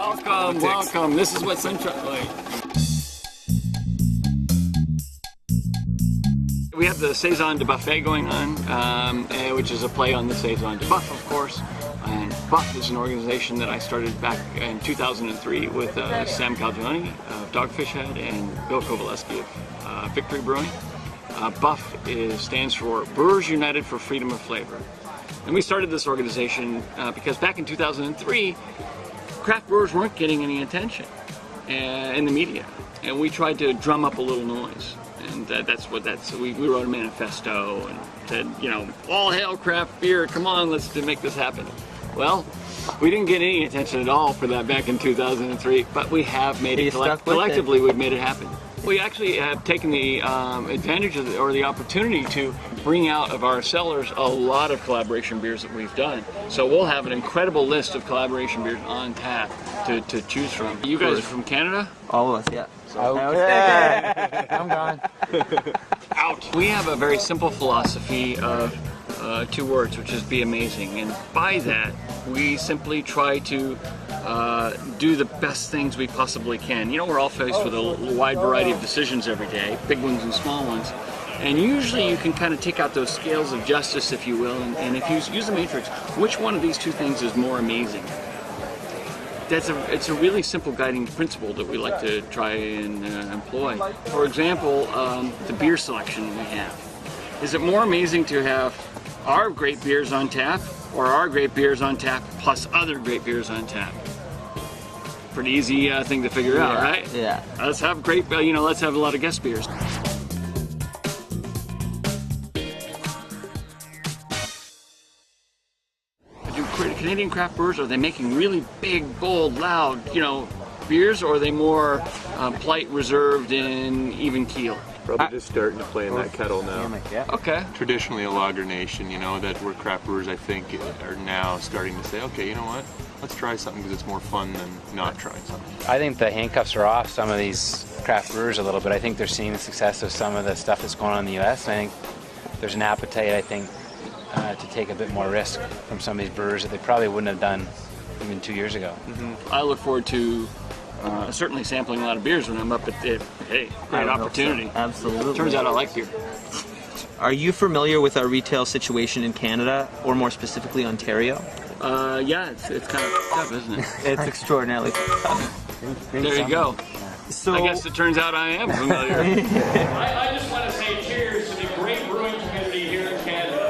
Welcome, welcome. This is what Sunshine like. We have the Saison de Buffet going on, which is a play on the Saison de Buff, of course. And Buff is an organization that I started back in 2003 with Sam Calgione of Dogfish Head and Bill Kowaleski of Victory Brewing. Buff stands for Brewers United for Freedom of Flavor. And we started this organization because back in 2003, craft brewers weren't getting any attention in the media. And we tried to drum up a little noise. And we wrote a manifesto and said, you know, all hail craft beer, come on, let's make this happen. Well, we didn't get any attention at all for that back in 2003, but we have made it collectively, we've made it happen. We actually have taken the advantage of or the opportunity to bring out of our cellars a lot of collaboration beers that we've done. So we'll have an incredible list of collaboration beers on tap to choose from. You guys are from Canada? All of us, yeah. So, okay. I'm gone. Out. We have a very simple philosophy of 2 words, which is be amazing. And by that, we simply try to do the best things we possibly can. You know, we're all faced with a wide variety of decisions every day, big ones and small ones. And usually you can kind of take out those scales of justice, if you will, and if you use a matrix, which one of these 2 things is more amazing? It's a really simple guiding principle that we like to try and employ. For example, the beer selection we have. Is it more amazing to have our great beers on tap or our great beers on tap plus other great beers on tap? Pretty easy thing to figure out, right? Yeah. Let's have great, let's have a lot of guest beers. Canadian craft brewers, are they making really big, bold, loud, beers, or are they more polite, reserved, and even keel? Probably just starting to play in that kettle now. Okay. Traditionally a lager nation, that we're craft brewers, I think, are now starting to say, okay, you know what? Let's try something because it's more fun than not trying something. I think the handcuffs are off some of these craft brewers a little bit. I think they're seeing the success of some of the stuff that's going on in the U.S. I think there's an appetite, to take a bit more risk from some of these brewers that they probably wouldn't have done even 2 years ago. Mm-hmm. I look forward to certainly sampling a lot of beers when I'm up at the, great opportunity. So. Absolutely. Turns out I like beer. Are you familiar with our retail situation in Canada, or more specifically Ontario? Yeah, it's kind of tough, isn't it? It's extraordinarily tough. There you go. So, I guess it turns out I am familiar. I just want to say cheers to the great brewing community here in Canada.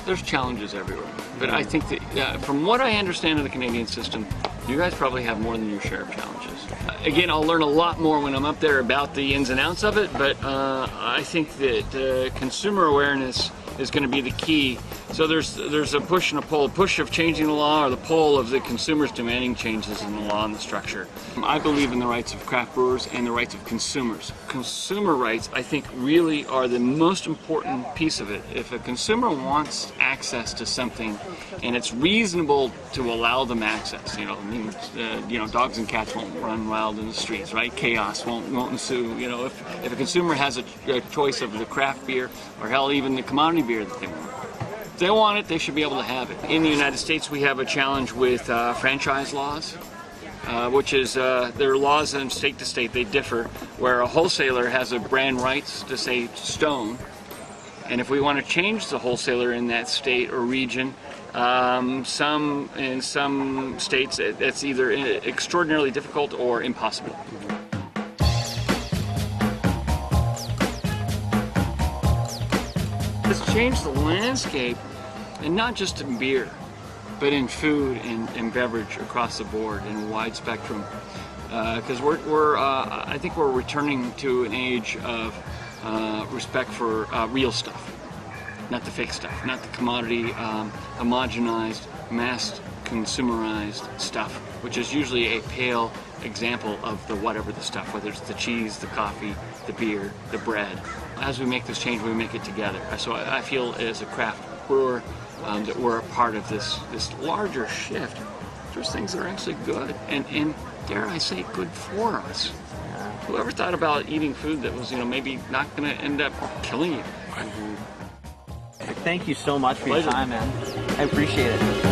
There's challenges everywhere, but I think that from what I understand of the Canadian system, you guys probably have more than your share of challenges. Again, I'll learn a lot more when I'm up there about the ins and outs of it, but I think that consumer awareness is going to be the key. So there's a push and a pull. A push of changing the law, or the pull of the consumers demanding changes in the law and the structure. I believe in the rights of craft brewers and the rights of consumers. Consumer rights, I think, really are the most important piece of it. If a consumer wants access to something and it's reasonable to allow them access, dogs and cats won't run wild in the streets, right? Chaos won't ensue. If a consumer has a choice of the craft beer, or hell, even the commodity beer that they want. If they want it, they should be able to have it. In the United States, we have a challenge with franchise laws, which is there are laws in state to state, they differ, where a wholesaler has a brand rights to say Stone, and if we want to change the wholesaler in that state or region, in some states it's either extraordinarily difficult or impossible. It's changed the landscape, and not just in beer, but in food and beverage across the board in a wide spectrum. Because I think we're returning to an age of respect for real stuff, not the fake stuff, not the commodity, homogenized, mass consumerized stuff, which is usually a pale example of the whatever the stuff, whether it's the cheese, the coffee, the beer, the bread. As we make this change, we make it together. So I feel as a craft brewer that we're a part of this larger shift. There's things that are actually good and dare I say good for us. Whoever thought about eating food that was maybe not going to end up killing you? Thank you so much for your time, man. I appreciate it.